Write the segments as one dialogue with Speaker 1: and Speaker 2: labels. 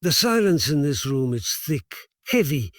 Speaker 1: The silence in this room is thick, heavy,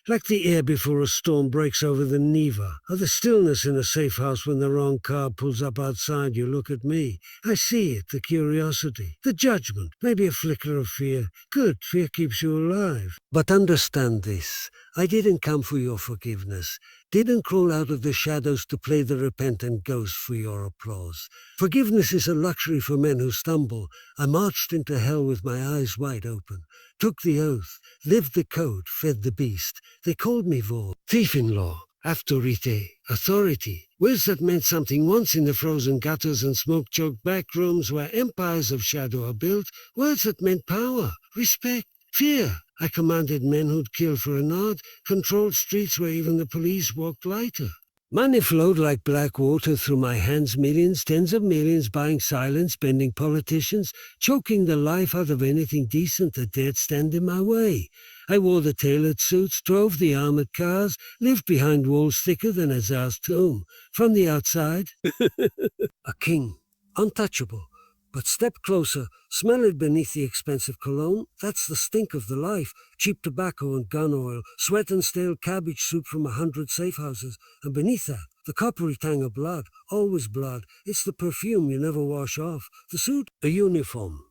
Speaker 1: like the air before a storm breaks over the Neva, or the stillness in a safe house when the wrong car pulls up outside you. Look at me. I see it, the curiosity, the judgment, maybe a flicker of fear. Good, fear keeps you alive. But understand this. I didn't come for your forgiveness, didn't crawl out of the shadows to play the repentant ghost for your applause. Forgiveness is a luxury for men who stumble. I marched into hell with my eyes wide open, took the oath, lived the code, fed the beast. They called me Vor, thief-in-law, autorité, authority. Words that meant something once in the frozen gutters and smoke-choked back rooms where empires of shadow are built. Words that meant power, respect, fear. I commanded men who'd kill for a nod, controlled streets where even the police walked lighter. Money flowed like black water through my hands, millions, tens of millions, buying silence, bending politicians, choking the life out of anything decent that dared stand in my way. I wore the tailored suits, drove the armored cars, lived behind walls thicker than a Tsar's tomb. From the outside, a king, untouchable. But step closer, smell it beneath the expensive cologne. That's the stink of the life. Cheap tobacco and gun oil, sweat and stale cabbage soup from 100 safe houses. And beneath that, the coppery tang of blood, always blood. It's the perfume you never wash off. The suit, a uniform,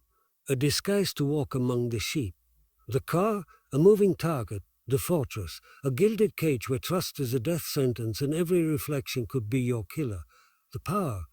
Speaker 1: a disguise to walk among the sheep. The car, a moving target, the fortress, a gilded cage where trust is a death sentence and every reflection could be your killer. The power,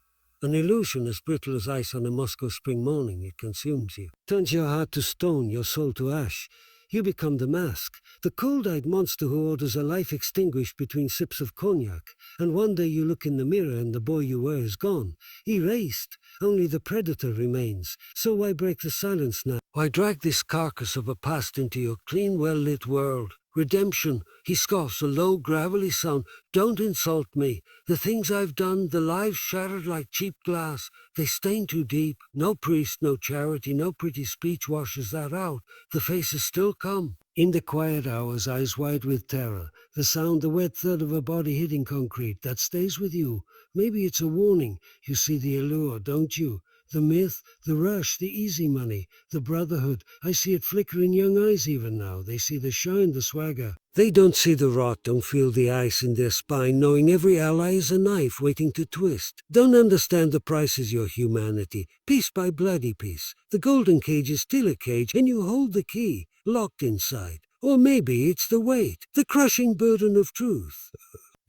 Speaker 1: an illusion as brittle as ice on a Moscow spring morning. It consumes you, turns your heart to stone, your soul to ash. You become the mask, the cold-eyed monster who orders a life extinguished between sips of cognac. And one day you look in the mirror and the boy you were is gone, erased. Only the predator remains. So why break the silence now? Why drag this carcass of a past into your clean, well-lit world? Redemption, he scoffs, a low, gravelly sound. Don't insult me. The things I've done, the lives shattered like cheap glass, they stain too deep. No priest, no charity, no pretty speech washes that out. The faces still come. In the quiet hours, eyes wide with terror. The sound, the wet thud of a body hitting concrete, that stays with you. Maybe it's a warning. You see the allure, don't you? The myth, the rush, the easy money, the brotherhood. I see it flicker in young eyes even now. They see the shine, the swagger. They don't see the rot, don't feel the ice in their spine, knowing every ally is a knife waiting to twist. Don't understand the price is your humanity, piece by bloody piece. The golden cage is still a cage, and you hold the key, locked inside. Or maybe it's the weight, the crushing burden of truth.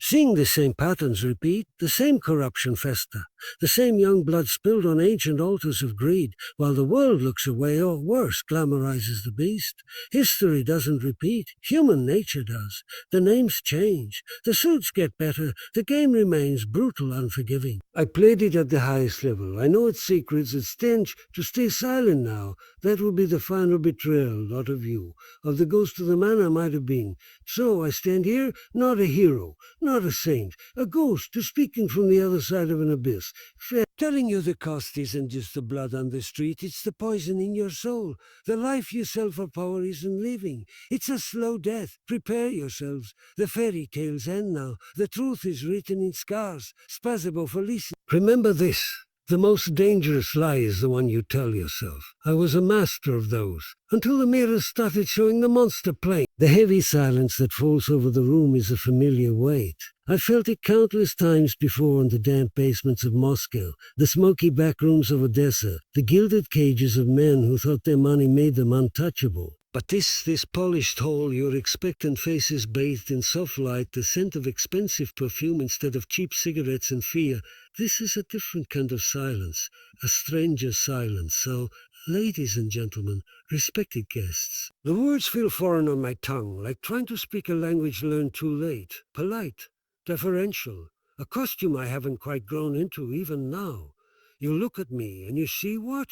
Speaker 1: Seeing the same patterns repeat, the same corruption fester, the same young blood spilled on ancient altars of greed, while the world looks away or worse, glamorizes the beast. History doesn't repeat, human nature does. The names change, the suits get better, the game remains brutal, unforgiving. I played it at the highest level. I know its secrets, its stench. To stay silent now, that will be the final betrayal, not of you, of the ghost of the man I might have been. So I stand here, not a hero, not a saint, a ghost, speaking from the other side of an abyss. Fair, telling you the cost isn't just the blood on the street, it's the poison in your soul. The life you sell for power isn't living. It's a slow death. Prepare yourselves. The fairy tales end now. The truth is written in scars. Spasibo for listening. Remember this. The most dangerous lie is the one you tell yourself. I was a master of those, until the mirrors started showing the monster playing. The heavy silence that falls over the room is a familiar weight. I felt it countless times before in the damp basements of Moscow, the smoky back rooms of Odessa, the gilded cages of men who thought their money made them untouchable. But this polished hall, your expectant faces bathed in soft light, the scent of expensive perfume instead of cheap cigarettes and fear, this is a different kind of silence, a stranger silence. So, ladies and gentlemen, respected guests, the words feel foreign on my tongue, like trying to speak a language learned too late, polite, deferential, a costume I haven't quite grown into even now. You look at me and you see what?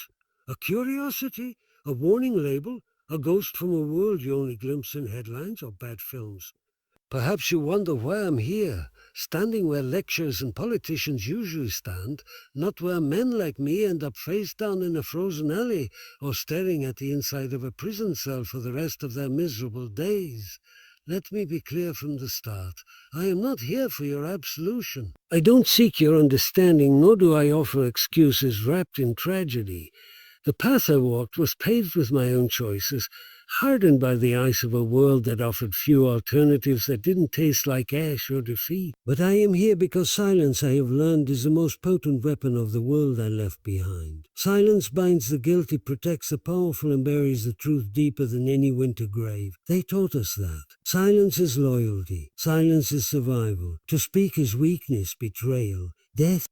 Speaker 1: A curiosity? A warning label? A ghost from a world you only glimpse in headlines or bad films. Perhaps you wonder why I'm here, standing where lecturers and politicians usually stand, not where men like me end up face down in a frozen alley or staring at the inside of a prison cell for the rest of their miserable days. Let me be clear from the start. I am not here for your absolution. I don't seek your understanding, nor do I offer excuses wrapped in tragedy. The path I walked was paved with my own choices. hardened by the ice of a world that offered few alternatives that didn't taste like ash or defeat. But I am here because silence, I have learned, is the most potent weapon of the world I left behind. Silence binds the guilty, protects the powerful, and buries the truth deeper than any winter grave. They taught us that. Silence is loyalty. Silence is survival. To speak is weakness, betrayal, death.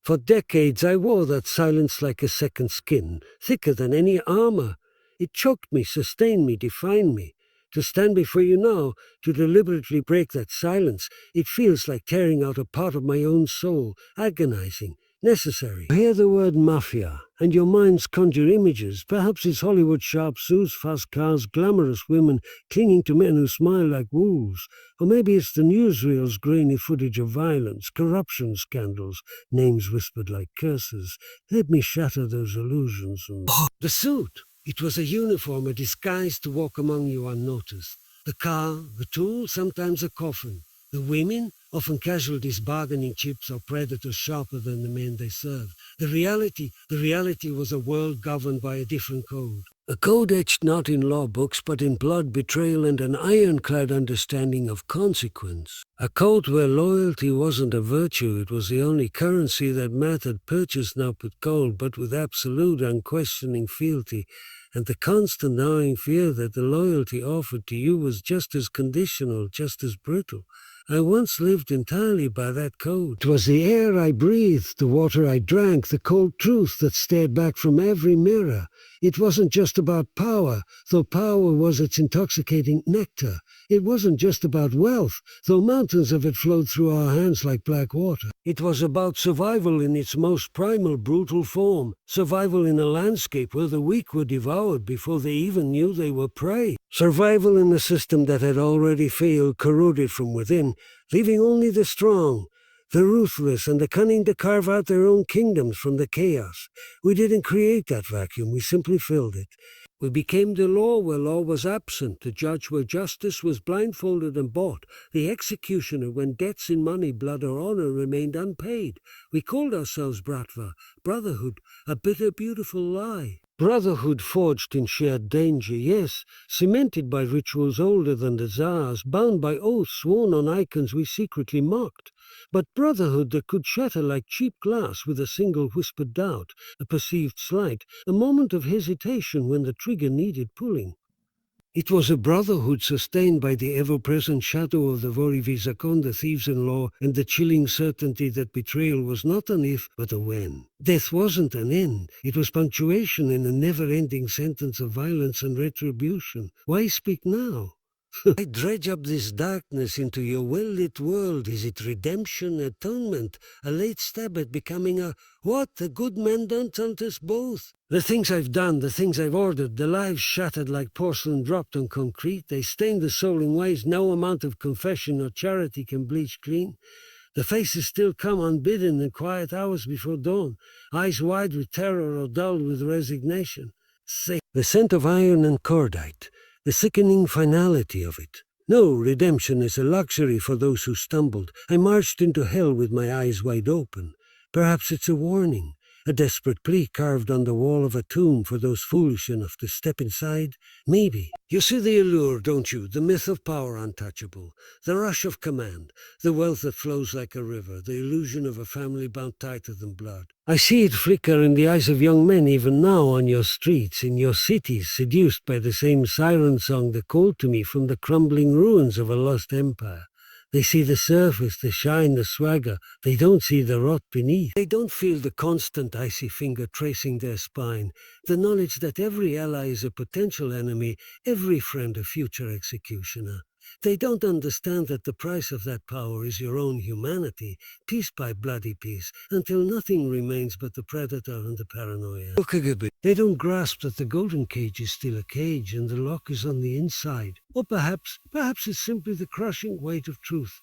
Speaker 1: For decades I wore that silence like a second skin, thicker than any armor. It choked me, sustained me, defined me. To stand before you now, to deliberately break that silence, it feels like tearing out a part of my own soul, agonizing, necessary. You hear the word mafia, and your minds conjure images. Perhaps it's Hollywood sharp suits, fast cars, glamorous women clinging to men who smile like wolves. Or maybe it's the newsreel's grainy footage of violence, corruption scandals, names whispered like curses. Let me shatter those illusions. And the suit! It was a uniform, a disguise to walk among you unnoticed. The car, the tool, sometimes a coffin. The women, often casualties, bargaining chips or predators sharper than the men they served. The reality was a world governed by a different code. A code etched not in law books, but in blood, betrayal, and an ironclad understanding of consequence. A code where loyalty wasn't a virtue, it was the only currency that mattered, purchased not with gold, but with absolute, unquestioning fealty, and the constant gnawing fear that the loyalty offered to you was just as conditional, just as brittle. I once lived entirely by that code. It was the air I breathed, the water I drank, the cold truth that stared back from every mirror. It wasn't just about power, though power was its intoxicating nectar. It wasn't just about wealth, though mountains of it flowed through our hands like black water. It was about survival in its most primal, brutal form. Survival in a landscape where the weak were devoured before they even knew they were prey. Survival in a system that had already failed, corroded from within, leaving only the strong, the ruthless, and the cunning to carve out their own kingdoms from the chaos. We didn't create that vacuum, we simply filled it. We became the law where law was absent, the judge where justice was blindfolded and bought, the executioner when debts in money, blood, or honor remained unpaid. We called ourselves Bratva, brotherhood, a bitter, beautiful lie. Brotherhood forged in shared danger, yes, cemented by rituals older than the Tsars, bound by oaths sworn on icons we secretly mocked. But brotherhood that could shatter like cheap glass with a single whispered doubt, a perceived slight, a moment of hesitation when the trigger needed pulling. It was a brotherhood sustained by the ever-present shadow of the Vorivizakon, the thieves-in-law, and the chilling certainty that betrayal was not an if, but a when. Death wasn't an end. It was punctuation in a never-ending sentence of violence and retribution. Why speak now? I dredge up this darkness into your well-lit world. Is it redemption, atonement, a late stab at becoming a what? The good men don't hunt us both. The things I've done, the things I've ordered, the lives shattered like porcelain dropped on concrete, they stain the soul in ways no amount of confession or charity can bleach clean. The faces still come unbidden in quiet hours before dawn, eyes wide with terror or dull with resignation. Sick. The scent of iron and cordite, the sickening finality of it. No, redemption is a luxury for those who stumbled. I marched into hell with my eyes wide open. Perhaps it's a warning, a desperate plea carved on the wall of a tomb for those foolish enough to step inside. Maybe. You see the allure, don't you? The myth of power untouchable, the rush of command, the wealth that flows like a river, the illusion of a family bound tighter than blood. I see it flicker in the eyes of young men even now on your streets, in your cities, seduced by the same siren song that called to me from the crumbling ruins of a lost empire. They see the surface, the shine, the swagger. They don't see the rot beneath. They don't feel the constant icy finger tracing their spine, the knowledge that every ally is a potential enemy, every friend a future executioner. They don't understand that the price of that power is your own humanity, piece by bloody piece, until nothing remains but the predator and the paranoia. They don't grasp that the golden cage is still a cage and the lock is on the inside. Or perhaps it's simply the crushing weight of truth.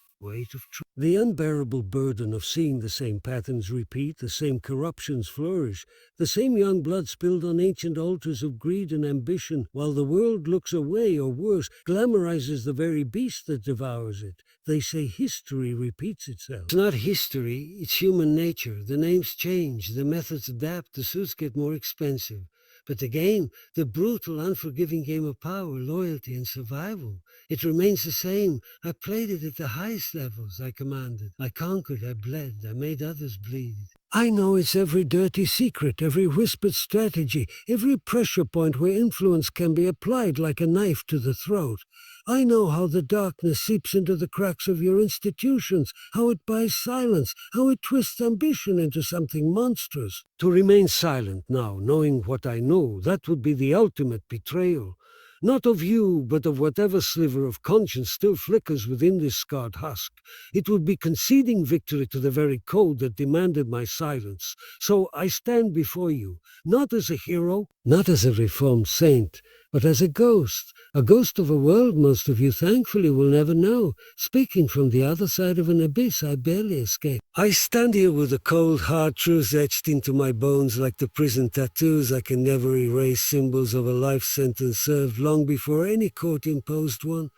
Speaker 1: The unbearable burden of seeing the same patterns repeat, the same corruptions flourish, the same young blood spilled on ancient altars of greed and ambition, while the world looks away, or worse, glamorizes the very beast that devours it. They say history repeats itself. It's not history, it's human nature. The names change, the methods adapt, the suits get more expensive. But the game, the brutal, unforgiving game of power, loyalty, and survival, it remains the same. I played it at the highest levels. I commanded. I conquered. I bled. I made others bleed. I know its every dirty secret, every whispered strategy, every pressure point where influence can be applied like a knife to the throat. I know how the darkness seeps into the cracks of your institutions, how it buys silence, how it twists ambition into something monstrous. To remain silent now, knowing what I know, that would be the ultimate betrayal. Not of you, but of whatever sliver of conscience still flickers within this scarred husk. It would be conceding victory to the very code that demanded my silence. So I stand before you, not as a hero, not as a reformed saint, but as a ghost of a world most of you thankfully will never know, speaking from the other side of an abyss I barely escaped. I stand here with the cold, hard truths etched into my bones like the prison tattoos I can never erase, symbols of a life sentence served long before any court imposed one.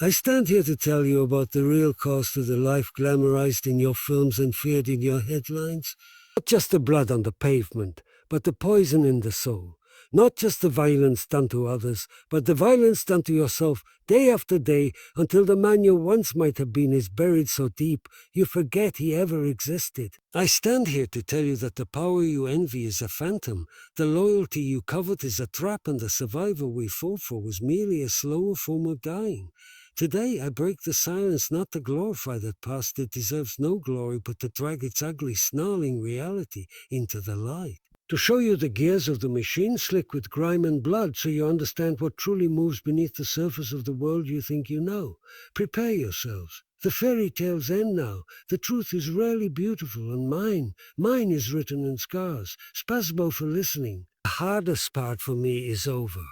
Speaker 1: I stand here to tell you about the real cost of the life glamorized in your films and feared in your headlines. Not just the blood on the pavement, but the poison in the soul. Not just the violence done to others, but the violence done to yourself day after day until the man you once might have been is buried so deep you forget he ever existed. I stand here to tell you that the power you envy is a phantom, the loyalty you covet is a trap, and the survival we fought for was merely a slower form of dying. Today I break the silence not to glorify that past that deserves no glory, but to drag its ugly, snarling reality into the light. To show you the gears of the machine slick with grime and blood so you understand what truly moves beneath the surface of the world you think you know. Prepare yourselves. The fairy tales end now. The truth is rarely beautiful, and mine is written in scars. Spasbo for listening. The hardest part for me is over.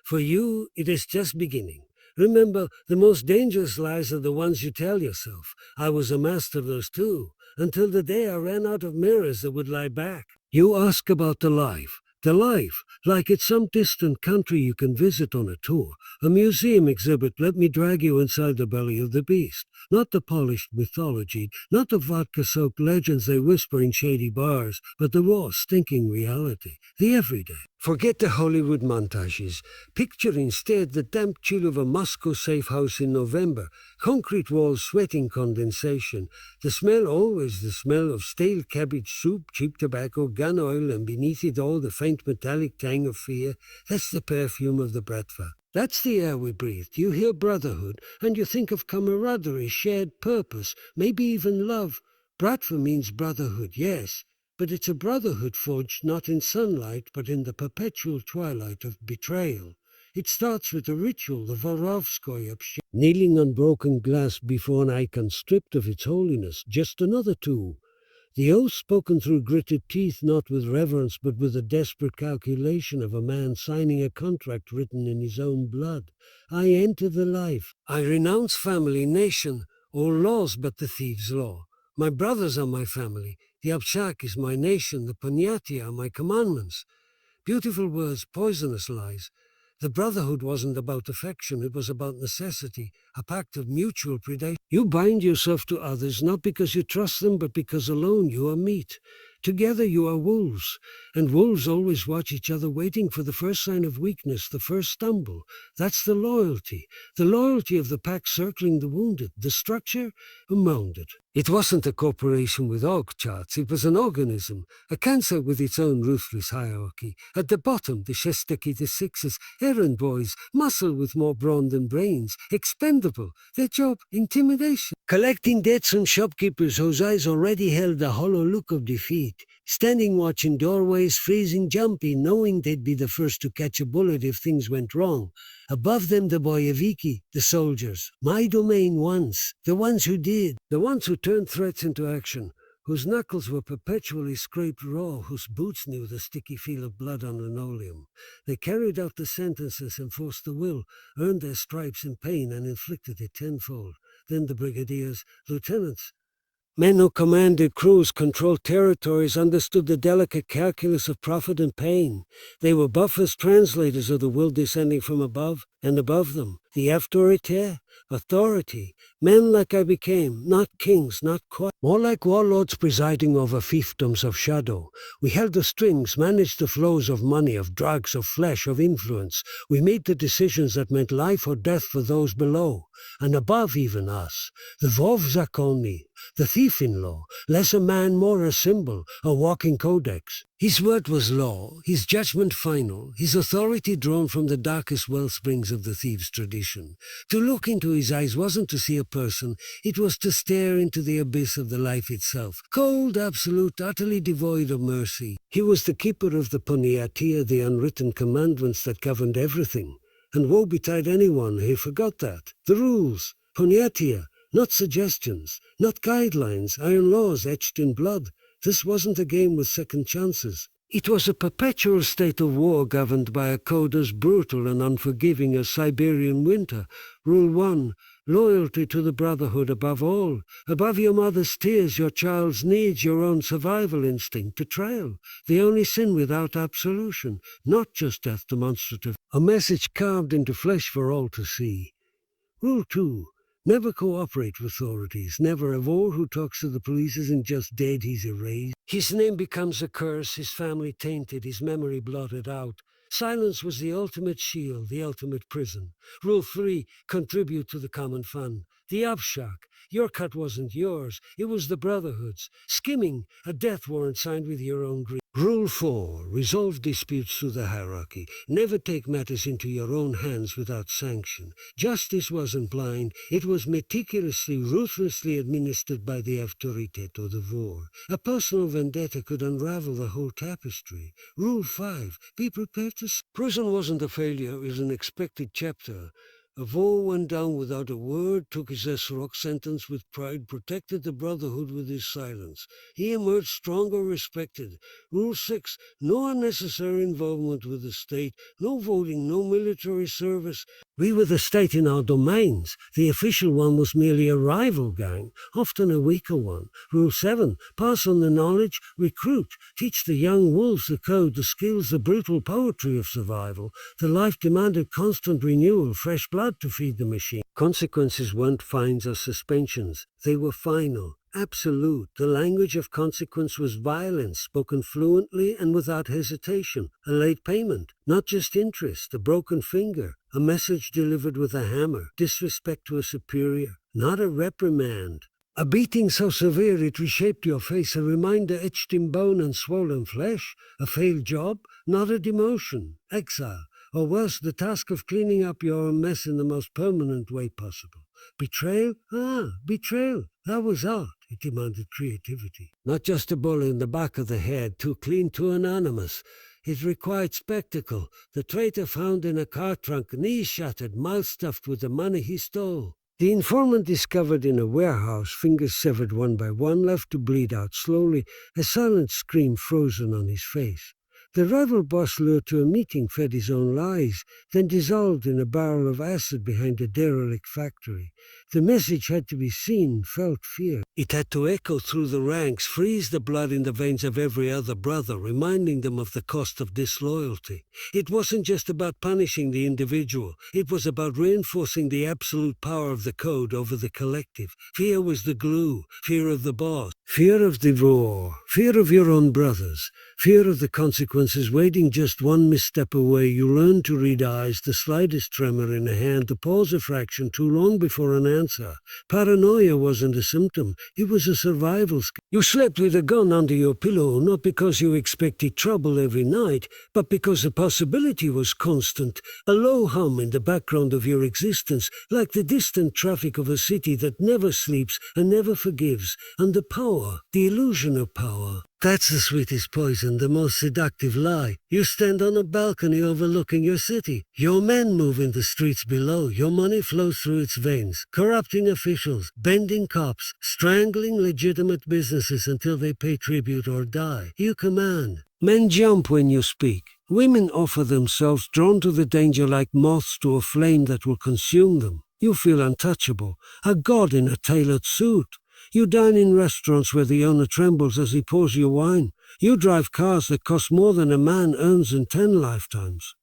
Speaker 1: For you, it is just beginning. Remember, the most dangerous lies are the ones you tell yourself. I was a master of those too, until the day I ran out of mirrors that would lie back. You ask about the life, like it's some distant country you can visit on a tour, a museum exhibit. Let me drag you inside the belly of the beast. Not the polished mythology, not the vodka-soaked legends they whisper in shady bars, but the raw, stinking reality, the everyday. Forget the Hollywood montages. Picture instead the damp chill of a Moscow safe house in November, concrete walls sweating condensation, the smell always the smell of stale cabbage soup, cheap tobacco, gun oil, and beneath it all the faint metallic tang of fear. That's the perfume of the Bratva. That's the air we breathe. You hear brotherhood, and you think of camaraderie, shared purpose, maybe even love. Bratva means brotherhood, yes, but it's a brotherhood forged not in sunlight, but in the perpetual twilight of betrayal. It starts with a ritual, the Vorovskoy, kneeling on broken glass before an icon stripped of its holiness, just another tool. The oath spoken through gritted teeth, not with reverence, but with the desperate calculation of a man signing a contract written in his own blood. I enter the life. I renounce family, nation, all laws but the thief's law. My brothers are my family. The Obshak is my nation. The Panyati are my commandments. Beautiful words, poisonous lies. The brotherhood wasn't about affection, it was about necessity, a pact of mutual predation. You bind yourself to others not because you trust them, but because alone you are meat. Together you are wolves, and wolves always watch each other, waiting for the first sign of weakness, the first stumble. That's the loyalty of the pack circling the wounded. The structure? Mounded. It wasn't a corporation with org charts, it was an organism, a cancer with its own ruthless hierarchy. At the bottom, the Shestaki, the Sixes, errand boys, muscle with more brawn than brains, expendable, their job, intimidation. Collecting debts from shopkeepers whose eyes already held the hollow look of defeat. Standing watch in doorways, freezing, jumpy, knowing they'd be the first to catch a bullet if things went wrong. Above them the Boyeviki, the soldiers. My domain once, the ones who did, the ones who turned threats into action, whose knuckles were perpetually scraped raw, whose boots knew the sticky feel of blood on linoleum. They carried out the sentences, enforced the will, earned their stripes in pain, and inflicted it tenfold. Then the brigadiers, lieutenants, men who commanded crews, controlled territories, understood the delicate calculus of profit and pain. They were buffers, translators of the will descending from above, And above them, the authority, men like I became, not kings, not quite, more like warlords presiding over fiefdoms of shadow. We held the strings, managed the flows of money, of drugs, of flesh, of influence. We made the decisions that meant life or death for those below, and above even us. The Vov Zakoni, the thief-in-law, less a man, more a symbol, a walking codex. His word was law, his judgment final, his authority drawn from the darkest wellsprings of the thief's tradition. To look into his eyes wasn't to see a person, it was to stare into the abyss of the life itself, cold, absolute, utterly devoid of mercy. He was the keeper of the Poniatia, the unwritten commandments that governed everything. And woe betide anyone who forgot that. The rules, Poniatia, not suggestions, not guidelines, iron laws etched in blood. This wasn't a game with second chances. It was a perpetual state of war governed by a code as brutal and unforgiving as Siberian winter. Rule 1. Loyalty to the brotherhood above all. Above your mother's tears, your child's needs, your own survival instinct. Betrayal. The only sin without absolution. Not just death demonstrative. A message carved into flesh for all to see. Rule 2. Never cooperate with authorities. Never. A war who talks to the police isn't just dead, he's erased. His name becomes a curse, his family tainted, his memory blotted out. Silence was the ultimate shield, the ultimate prison. Rule 3. Contribute to the common fund. The Abshak. Your cut wasn't yours, it was the Brotherhood's. Skimming, a death warrant signed with your own greed. Rule 4. Resolve disputes through the hierarchy. Never take matters into your own hands without sanction. Justice wasn't blind. It was meticulously, ruthlessly administered by the Autoritet or the Vor. A personal vendetta could unravel the whole tapestry. Rule 5. Be prepared to... Prison wasn't a failure, it was an expected chapter. A Vor went down without a word, took his S-Rock sentence with pride, protected the Brotherhood with his silence. He emerged stronger, respected. Rule 6. No unnecessary involvement with the state, no voting, no military service. We were the state in our domains. The official one was merely a rival gang, often a weaker one. Rule 7. Pass on the knowledge, recruit, teach the young wolves the code, the skills, the brutal poetry of survival. The life demanded constant renewal, fresh blood to feed the machine. Consequences weren't fines or suspensions. They were final, absolute. The language of consequence was violence, spoken fluently and without hesitation. A late payment, not just interest, a broken finger, a message delivered with a hammer, disrespect to a superior, not a reprimand. A beating so severe it reshaped your face, a reminder etched in bone and swollen flesh, a failed job, not a demotion, exile. Or worse, the task of cleaning up your own mess in the most permanent way possible. Betrayal? Betrayal. That was art. It demanded creativity. Not just a bullet in the back of the head, too clean, too anonymous. It required spectacle. The traitor found in a car trunk, knees shattered, mouth stuffed with the money he stole. The informant discovered in a warehouse, fingers severed one by one, left to bleed out slowly, a silent scream frozen on his face. The rival boss lured to a meeting, fed his own lies, then dissolved in a barrel of acid behind a derelict factory. The message had to be seen, felt, feared. It had to echo through the ranks, freeze the blood in the veins of every other brother, reminding them of the cost of disloyalty. It wasn't just about punishing the individual. It was about reinforcing the absolute power of the code over the collective. Fear was the glue. Fear of the boss. Fear of the war. Fear of your own brothers. Fear of the consequences waiting just one misstep away. You learn to read eyes, the slightest tremor in a hand, to pause a fraction too long before an answer. Paranoia wasn't a symptom. It was a survival skill. You slept with a gun under your pillow, not because you expected trouble every night, but because the possibility was constant, a low hum in the background of your existence, like the distant traffic of a city that never sleeps and never forgives, and the power, the illusion of power. That's the sweetest poison, the most seductive lie. You stand on a balcony overlooking your city. Your men move in the streets below. Your money flows through its veins, corrupting officials, bending cops, strangling legitimate businesses until they pay tribute or die. You command. Men jump when you speak. Women offer themselves, drawn to the danger like moths to a flame that will consume them. You feel untouchable, a god in a tailored suit. You dine in restaurants where the owner trembles as he pours you wine. You drive cars that cost more than a man earns in 10 lifetimes.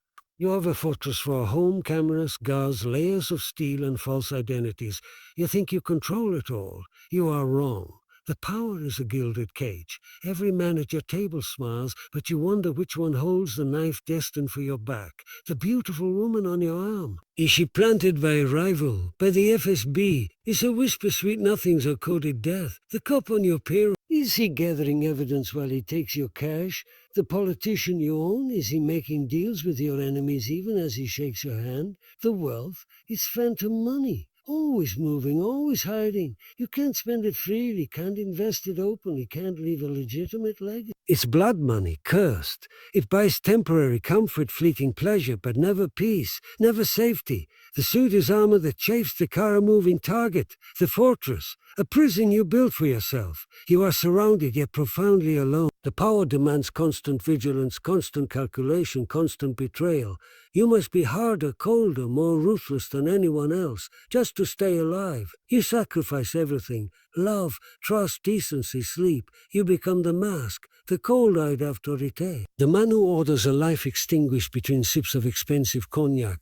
Speaker 1: You have a fortress for home cameras, guards, layers of steel and false identities. You think you control it all. You are wrong. The power is a gilded cage. Every man at your table smiles, but you wonder which one holds the knife destined for your back. The beautiful woman on your arm. Is she planted by a rival, by the FSB? Is her whisper sweet nothings or coded death? The cop on your payroll. Is he gathering evidence while he takes your cash? The politician you own, is he making deals with your enemies even as he shakes your hand? The wealth is phantom money. Always moving, always hiding. You can't spend it freely, can't invest it openly, can't leave a legitimate legacy. It's blood money, cursed. It buys temporary comfort, fleeting pleasure, but never peace, never safety. The suit is armor that chafes the car, a moving target, the fortress, a prison you built for yourself. You are surrounded, yet profoundly alone. The power demands constant vigilance, constant calculation, constant betrayal. You must be harder, colder, more ruthless than anyone else, just to stay alive. You sacrifice everything. Love, trust, decency, sleep. You become the mask, the cold-eyed autorité. The man who orders a life extinguished between sips of expensive cognac.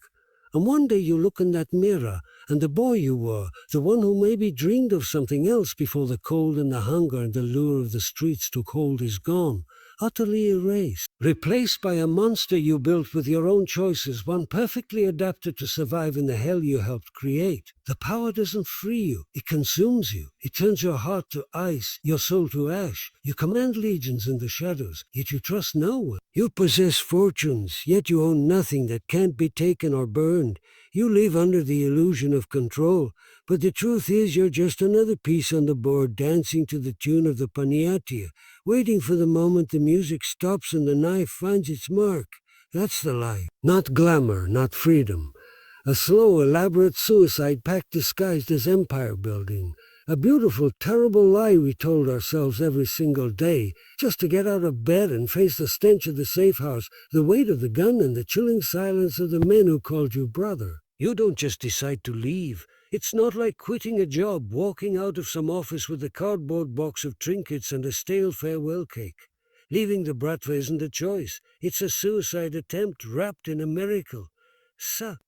Speaker 1: And one day you look in that mirror, and the boy you were, the one who maybe dreamed of something else before the cold and the hunger and the lure of the streets took hold, is gone, utterly erased, replaced by a monster you built with your own choices, one perfectly adapted to survive in the hell you helped create. The power doesn't free you, it consumes you. It turns your heart to ice, your soul to ash. You command legions in the shadows, yet you trust no one. You possess fortunes, yet you own nothing that can't be taken or burned. You live under the illusion of control, but the truth is you're just another piece on the board dancing to the tune of the paniatia, waiting for the moment the music stops and the knife finds its mark. That's the life. Not glamour, not freedom. A slow, elaborate suicide pact disguised as empire building. A beautiful, terrible lie we told ourselves every single day, just to get out of bed and face the stench of the safe house, the weight of the gun and the chilling silence of the men who called you brother. You don't just decide to leave. It's not like quitting a job, walking out of some office with a cardboard box of trinkets and a stale farewell cake. Leaving the bratva isn't a choice. It's a suicide attempt wrapped in a miracle.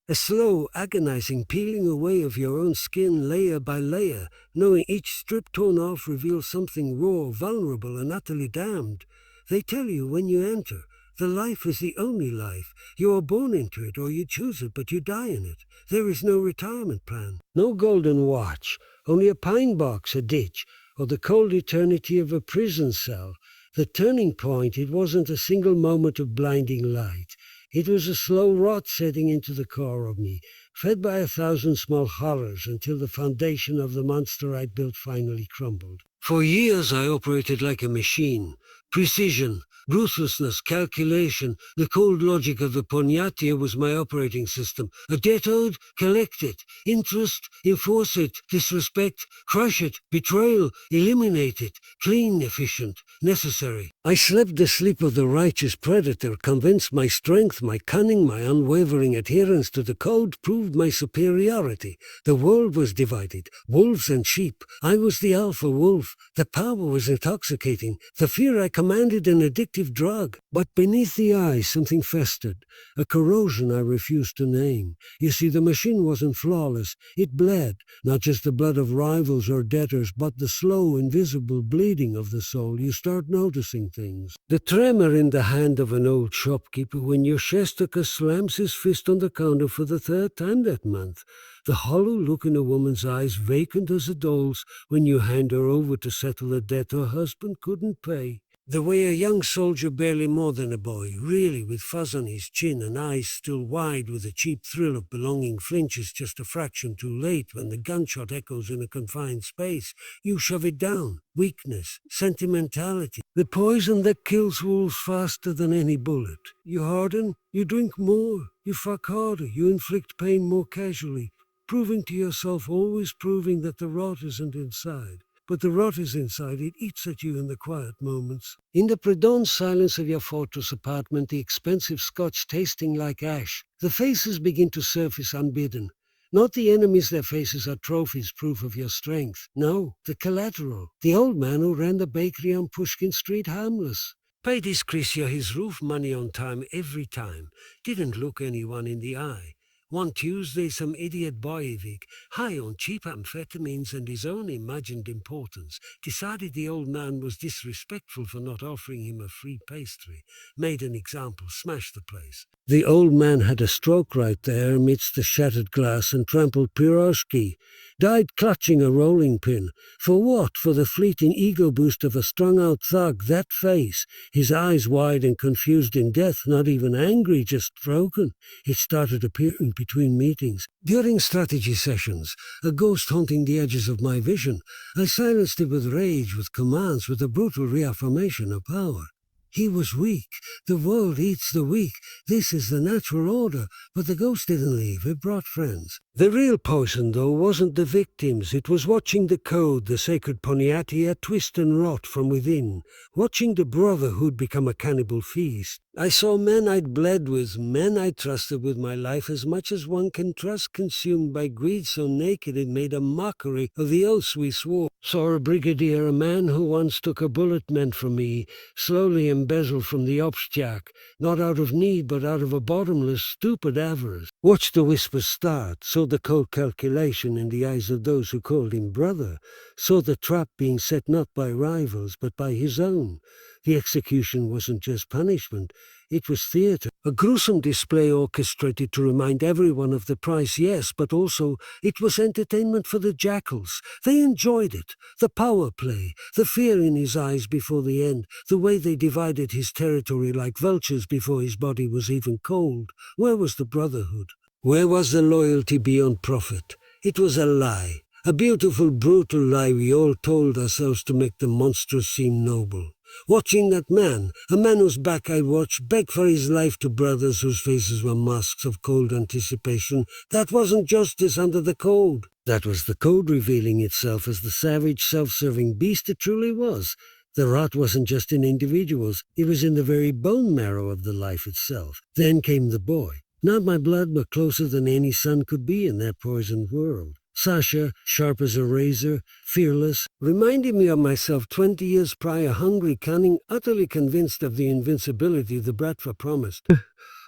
Speaker 1: A slow, agonizing peeling away of your own skin layer by layer, knowing each strip torn off reveals something raw, vulnerable, and utterly damned. They tell you when you enter, the life is the only life. You are born into it or you choose it, but you die in it. There is no retirement plan, no golden watch, only a pine box, a ditch, or the cold eternity of a prison cell. The turning point, it wasn't a single moment of blinding light. It was a slow rot setting into the core of me, fed by 1,000 small horrors until the foundation of the monster I'd built finally crumbled. For years I operated like a machine. Precision, ruthlessness, calculation, the cold logic of the Ponyatya was my operating system. A debt owed, collect it. Interest, enforce it. Disrespect, crush it. Betrayal, eliminate it. Clean, efficient, necessary. I slept the sleep of the righteous predator, convinced my strength, my cunning, my unwavering adherence to the code proved my superiority. The world was divided, wolves and sheep. I was the alpha wolf. The power was intoxicating. The fear I commanded an addictive drug. But beneath the eyes something festered, a corrosion I refused to name. You see, the machine wasn't flawless. It bled, not just the blood of rivals or debtors, but the slow, invisible bleeding of the soul. You start noticing things. The tremor in the hand of an old shopkeeper when your Shestaka slams his fist on the counter for the third time that month. The hollow look in a woman's eyes, vacant as a doll's, when you hand her over to settle a debt her husband couldn't pay. The way a young soldier, barely more than a boy, really with fuzz on his chin and eyes still wide with a cheap thrill of belonging, flinches just a fraction too late when the gunshot echoes in a confined space. You shove it down. Weakness, sentimentality, the poison that kills wolves faster than any bullet. You harden, you drink more, you fuck harder, you inflict pain more casually, proving to yourself, always proving that the rot isn't inside. But the rot is inside, it eats at you in the quiet moments. In the pre-dawn silence of your fortress apartment, the expensive scotch tasting like ash, the faces begin to surface unbidden. Not the enemies, their faces are trophies, proof of your strength. No, the collateral. The old man who ran the bakery on Pushkin Street harmless. Paid his Chrisia his roof money on time every time. Didn't look anyone in the eye. One Tuesday, some idiot Boyevik, high on cheap amphetamines and his own imagined importance, decided the old man was disrespectful for not offering him a free pastry. Made an example, smashed the place. The old man had a stroke right there amidst the shattered glass and trampled Piroshki. Died clutching a rolling pin. For what? For the fleeting ego boost of a strung-out thug, that face. His eyes wide and confused in death, not even angry, just broken. It started appearing between meetings. During strategy sessions, a ghost haunting the edges of my vision, I silenced it with rage, with commands, with a brutal reaffirmation of power. He was weak. The world eats the weak. This is the natural order. But the ghost didn't leave. It brought friends. The real poison, though, wasn't the victims. It was watching the code, the sacred Poniatia, twist and rot from within. Watching the brotherhood become a cannibal feast. I saw men I'd bled with, men I trusted with my life as much as one can trust, consumed by greed so naked it made a mockery of the oaths we swore. Saw a brigadier, a man who once took a bullet meant for me, slowly embezzled from the obstjack, not out of need but out of a bottomless, stupid avarice. Watched the whispers start, saw the cold calculation in the eyes of those who called him brother, saw the trap being set not by rivals but by his own. The execution wasn't just punishment, it was theatre. A gruesome display orchestrated to remind everyone of the price, yes, but also it was entertainment for the jackals. They enjoyed it. The power play, the fear in his eyes before the end, the way they divided his territory like vultures before his body was even cold. Where was the brotherhood? Where was the loyalty beyond profit? It was a lie. A beautiful, brutal lie we all told ourselves to make the monstrous seem noble. Watching that man, a man whose back I watched, beg for his life to brothers whose faces were masks of cold anticipation, that wasn't justice under the code. That was the code revealing itself as the savage, self-serving beast it truly was. The rot wasn't just in individuals, it was in the very bone marrow of the life itself. Then came the boy. Not my blood, but closer than any son could be in that poisoned world. Sasha, sharp as a razor, fearless, reminded me of myself 20 years prior, hungry, cunning, utterly convinced of the invincibility the Bratva promised.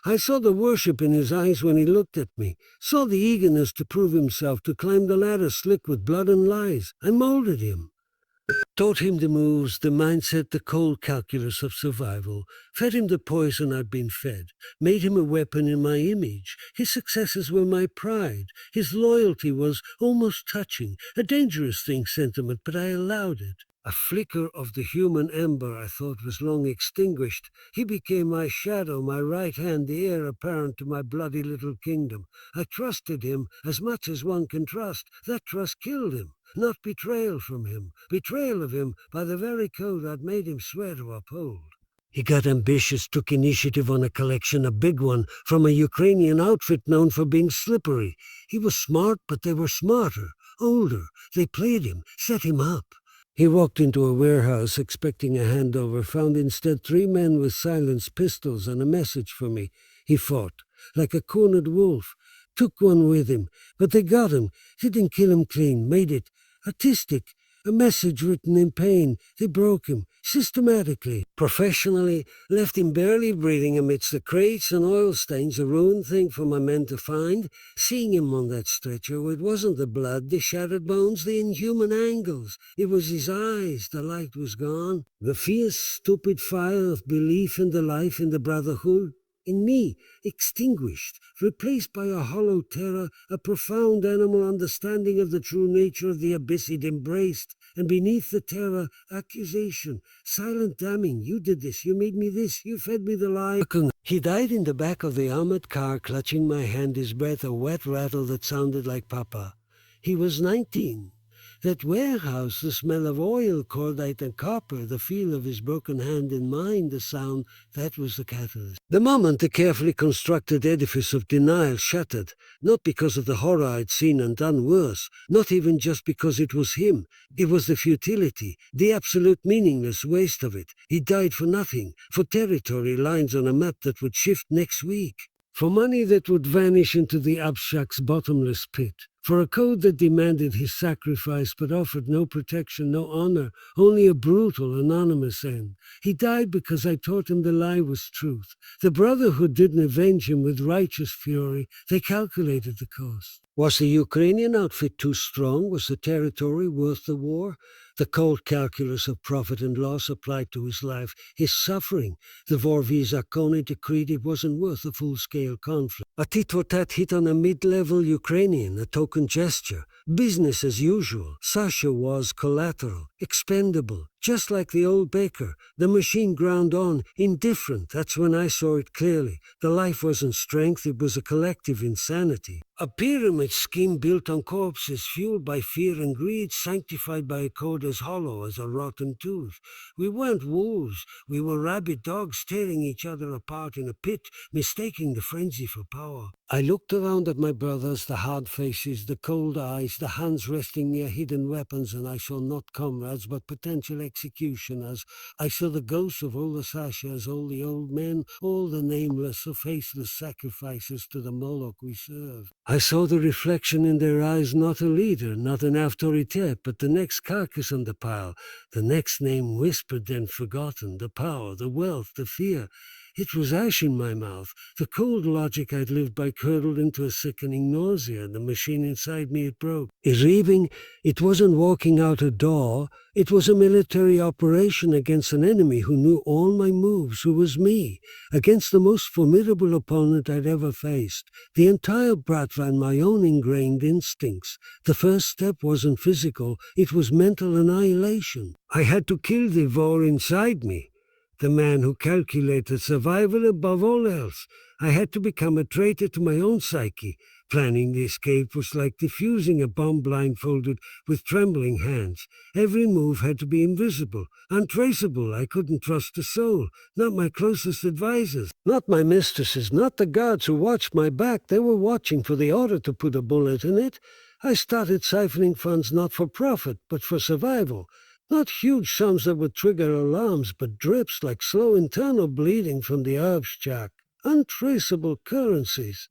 Speaker 1: I saw the worship in his eyes when he looked at me, saw the eagerness to prove himself, to climb the ladder slick with blood and lies. I molded him. Taught him the moves, the mindset, the cold calculus of survival, fed him the poison I'd been fed, made him a weapon in my image. His successes were my pride. His loyalty was almost touching, a dangerous thing sentiment, but I allowed it. A flicker of the human ember I thought was long extinguished. He became my shadow, my right hand, the heir apparent to my bloody little kingdom. I trusted him as much as one can trust. That trust killed him. Not betrayal from him, betrayal of him by the very code I'd made him swear to uphold. He got ambitious, took initiative on a collection, a big one, from a Ukrainian outfit known for being slippery. He was smart, but they were smarter, older. They played him, set him up. He walked into a warehouse expecting a handover, found instead 3 men with silenced pistols and a message for me. He fought, like a cornered wolf, took one with him, but they got him, didn't kill him clean, made it artistic, a message written in pain. They broke him, systematically, professionally, left him barely breathing amidst the crates and oil stains, a ruined thing for my men to find. Seeing him on that stretcher, it wasn't the blood, the shattered bones, the inhuman angles. It was his eyes, the light was gone. The fierce, stupid fire of belief in the life in the brotherhood. In me, extinguished, replaced by a hollow terror, a profound animal understanding of the true nature of the abyss it embraced, and beneath the terror, accusation, silent damning. You did this, you made me this, you fed me the lie. He died in the back of the armored car, clutching my hand, his breath a wet rattle that sounded like Papa. He was 19. That warehouse, the smell of oil, cordite and copper, the feel of his broken hand in mine, the sound, that was the catalyst. The moment the carefully constructed edifice of denial shattered, not because of the horror I'd seen and done worse, not even just because it was him. It was the futility, the absolute meaningless waste of it. He died for nothing, for territory lines on a map that would shift next week. For money that would vanish into the abstract's bottomless pit. For a code that demanded his sacrifice but offered no protection, no honor, only a brutal, anonymous end. He died because I taught him the lie was truth. The Brotherhood didn't avenge him with righteous fury. They calculated the cost. Was the Ukrainian outfit too strong? Was the territory worth the war? The cold calculus of profit and loss applied to his life, his suffering. The Vorvizakone decreed it wasn't worth a full-scale conflict. A tit-for-tat hit on a mid-level Ukrainian, a token gesture. Business as usual. Sasha was collateral, expendable, just like the old baker. The machine ground on, indifferent. That's when I saw it clearly. The life wasn't strength, it was a collective insanity. A pyramid scheme built on corpses, fueled by fear and greed, sanctified by a code as hollow as a rotten tooth. We weren't wolves, we were rabid dogs tearing each other apart in a pit, mistaking the frenzy for power. I looked around at my brothers, the hard faces, the cold eyes, the hands resting near hidden weapons, and I saw not comrades but potential executioners. I saw the ghosts of all the Sashas, all the old men, all the nameless or faceless sacrifices to the Moloch we serve. I saw the reflection in their eyes, not a leader, not an autorité, but the next carcass on the pile, the next name whispered then forgotten, the power, the wealth, the fear. It was ash in my mouth. The cold logic I'd lived by curdled into a sickening nausea. The machine inside me, it broke. It wasn't walking out a door. It was a military operation against an enemy who knew all my moves, who was me, against the most formidable opponent I'd ever faced. The entire brat ran my own ingrained instincts. The first step wasn't physical, it was mental annihilation. I had to kill the war inside me. The man who calculated survival above all else. I had to become a traitor to my own psyche. Planning the escape was like defusing a bomb blindfolded with trembling hands. Every move had to be invisible, untraceable. I couldn't trust a soul, not my closest advisors, not my mistresses, not the guards who watched my back. They were watching for the order to put a bullet in it. I started siphoning funds not for profit, but for survival. Not huge sums that would trigger alarms, but drips like slow internal bleeding from the Erbschak. Untraceable currencies.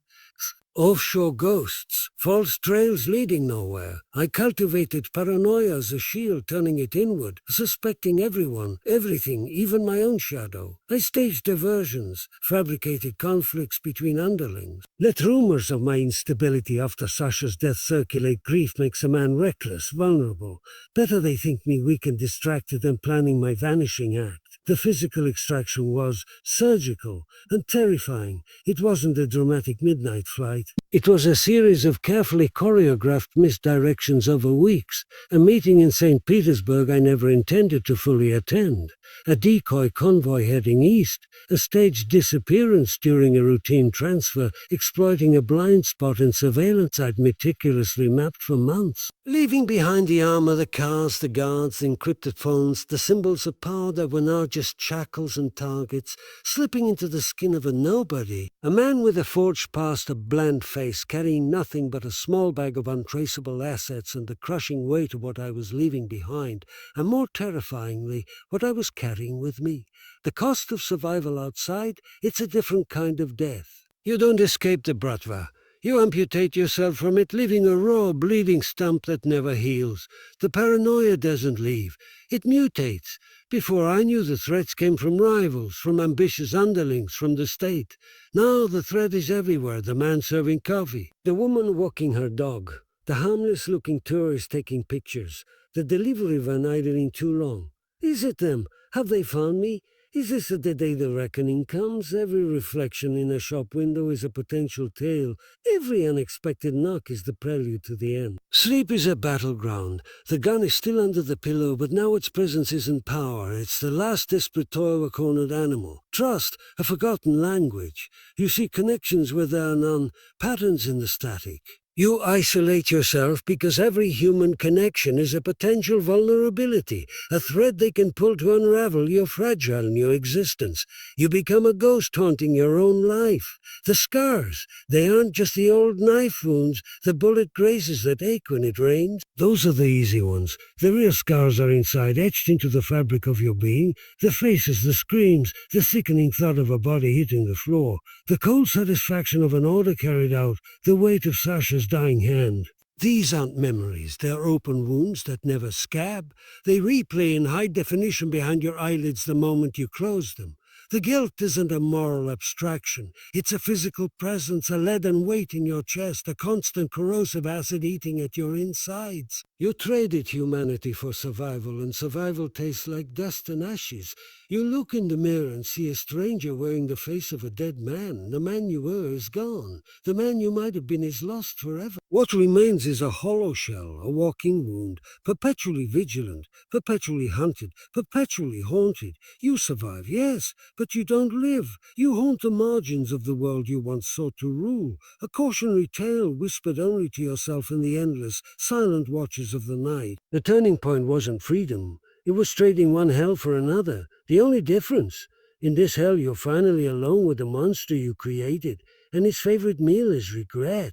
Speaker 1: Offshore ghosts, false trails leading nowhere. I cultivated paranoia as a shield, turning it inward, suspecting everyone, everything, even my own shadow. I staged diversions, fabricated conflicts between underlings. Let rumors of my instability after Sasha's death circulate. Grief makes a man reckless, vulnerable. Better they think me weak and distracted than planning my vanishing act. The physical extraction was surgical and terrifying. It wasn't a dramatic midnight flight. It was a series of carefully choreographed misdirections over weeks, a meeting in St. Petersburg I never intended to fully attend, a decoy convoy heading east, a staged disappearance during a routine transfer, exploiting a blind spot in surveillance I'd meticulously mapped for months. Leaving behind the armor, the cars, the guards, the encrypted phones, the symbols of power that were now just shackles and targets, slipping into the skin of a nobody. A man with a forged past, a bland face, carrying nothing but a small bag of untraceable assets and the crushing weight of what I was leaving behind, and more terrifyingly, what I was carrying with me. The cost of survival outside, it's a different kind of death. You don't escape the bratva. You amputate yourself from it, leaving a raw, bleeding stump that never heals. The paranoia doesn't leave. It mutates. Before I knew, the threats came from rivals, from ambitious underlings, from the state. Now the threat is everywhere, the man serving coffee, the woman walking her dog, the harmless-looking tourist taking pictures, the delivery van idling too long. Is it them? Have they found me? Is this the day the reckoning comes? Every reflection in a shop window is a potential tale. Every unexpected knock is the prelude to the end. Sleep is a battleground. The gun is still under the pillow, but now its presence isn't power. It's the last desperate toil of a cornered animal. Trust, a forgotten language. You see connections where there are none, patterns in the static. You isolate yourself because every human connection is a potential vulnerability, a thread they can pull to unravel your fragile new existence. You become a ghost haunting your own life. The scars, they aren't just the old knife wounds, the bullet grazes that ache when it rains. Those are the easy ones. The real scars are inside, etched into the fabric of your being. The faces, the screams, the sickening thud of a body hitting the floor. The cold satisfaction of an order carried out, the weight of Sasha's dying hand. These aren't memories, they're open wounds that never scab. They replay in high definition behind your eyelids the moment you close them. The guilt isn't a moral abstraction. It's a physical presence, a leaden weight in your chest, a constant corrosive acid eating at your insides. You traded humanity for survival, and survival tastes like dust and ashes. You look in the mirror and see a stranger wearing the face of a dead man. The man you were is gone. The man you might have been is lost forever. What remains is a hollow shell, a walking wound, perpetually vigilant, perpetually hunted, perpetually haunted. You survive, yes, but you don't live. You haunt the margins of the world you once sought to rule, a cautionary tale whispered only to yourself in the endless, silent watches of the night. The turning point wasn't freedom. It was trading one hell for another. The only difference, in this hell you're finally alone with the monster you created, and his favorite meal is regret.